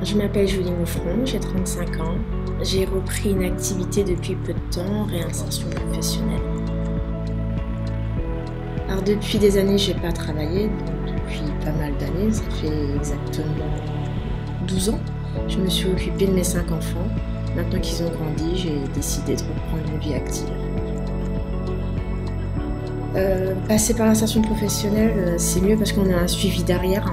Je m'appelle Julie Mouffron, j'ai 35 ans. J'ai repris une activité depuis peu de temps, réinsertion professionnelle. Alors depuis des années, je n'ai pas travaillé, donc depuis pas mal d'années, ça fait exactement 12 ans. Je me suis occupée de mes 5 enfants. Maintenant qu'ils ont grandi, j'ai décidé de reprendre une vie active. Passer par l'insertion professionnelle, c'est mieux parce qu'on a un suivi derrière.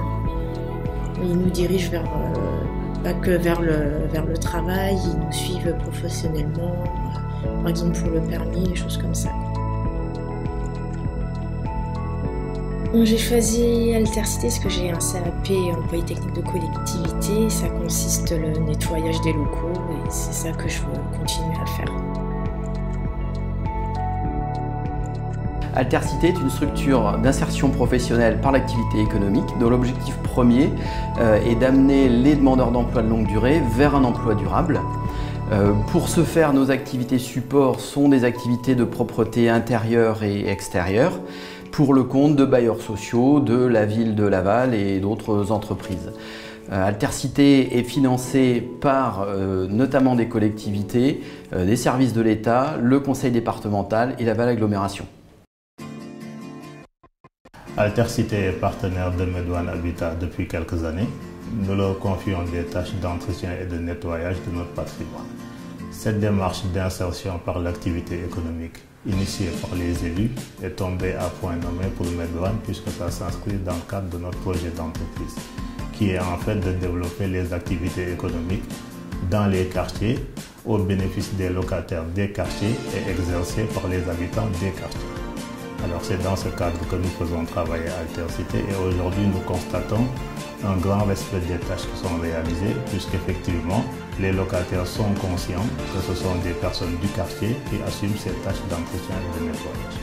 Ils nous dirigent pas que vers le travail, ils nous suivent professionnellement, par exemple pour le permis, des choses comme ça. J'ai choisi Altercité parce que j'ai un CAP en Polytechnique de collectivité. Ça consiste le nettoyage des locaux et c'est ça que je veux continuer à faire. Altercité est une structure d'insertion professionnelle par l'activité économique dont l'objectif premier est d'amener les demandeurs d'emploi de longue durée vers un emploi durable. Pour ce faire, nos activités support sont des activités de propreté intérieure et extérieure pour le compte de bailleurs sociaux, de la ville de Laval et d'autres entreprises. Altercité est financée par notamment des collectivités, des services de l'État, le conseil départemental et Laval Agglomération. Altercité est partenaire de Medouane Habitat depuis quelques années. Nous leur confions des tâches d'entretien et de nettoyage de notre patrimoine. Cette démarche d'insertion par l'activité économique, initiée par les élus, est tombée à point nommé pour Medouane puisque ça s'inscrit dans le cadre de notre projet d'entreprise, qui est en fait de développer les activités économiques dans les quartiers au bénéfice des locataires des quartiers et exercées par les habitants des quartiers. Alors c'est dans ce cadre que nous faisons travailler Altercité et aujourd'hui nous constatons un grand respect des tâches qui sont réalisées puisqu'effectivement les locataires sont conscients que ce sont des personnes du quartier qui assument ces tâches d'entretien et de nettoyage.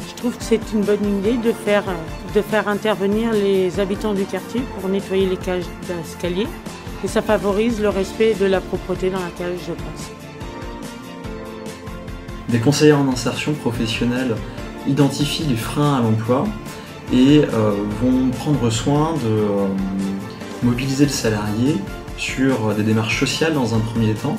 Je trouve que c'est une bonne idée de faire intervenir les habitants du quartier pour nettoyer les cages d'escalier et ça favorise le respect de la propreté dans la cage, je pense. Des conseillers en insertion professionnelle identifient les freins à l'emploi et vont prendre soin de mobiliser le salarié sur des démarches sociales dans un premier temps,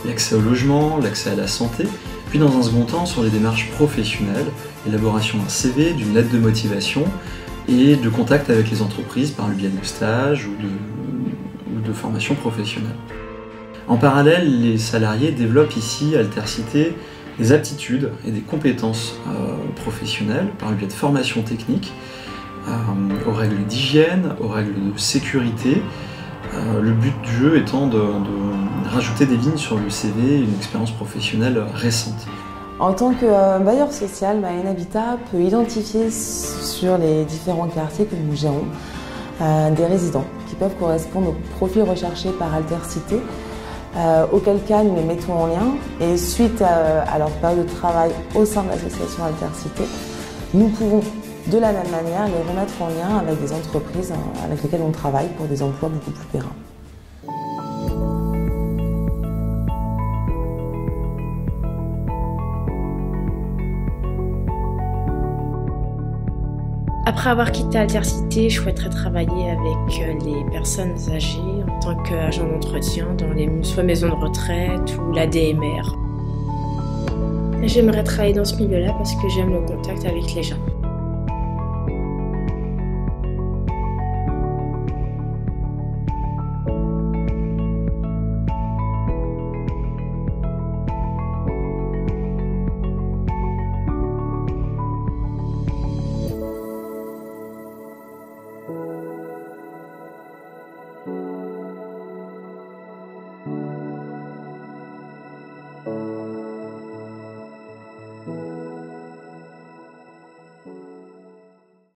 l'accès au logement, l'accès à la santé, puis dans un second temps sur les démarches professionnelles, l'élaboration d'un CV, d'une lettre de motivation et de contact avec les entreprises par le biais de stages ou de formation professionnelle. En parallèle, les salariés développent ici Altercité des aptitudes et des compétences professionnelles par le biais de formation technique, aux règles d'hygiène, aux règles de sécurité. Le but du jeu étant de rajouter des lignes sur le CV, une expérience professionnelle récente. En tant que bailleur social, Medouane Habitat peut identifier sur les différents quartiers que nous gérons des résidents qui peuvent correspondre au profil recherché par Altercité. Auquel cas nous les mettons en lien et suite à leur période de travail au sein de l'association Altercité, nous pouvons de la même manière les remettre en lien avec des entreprises avec lesquelles on travaille pour des emplois beaucoup plus pérennes. Après avoir quitté Altercité, je souhaiterais travailler avec les personnes âgées en tant qu'agent d'entretien dans soit maisons de retraite ou la DMR. J'aimerais travailler dans ce milieu-là parce que j'aime le contact avec les gens.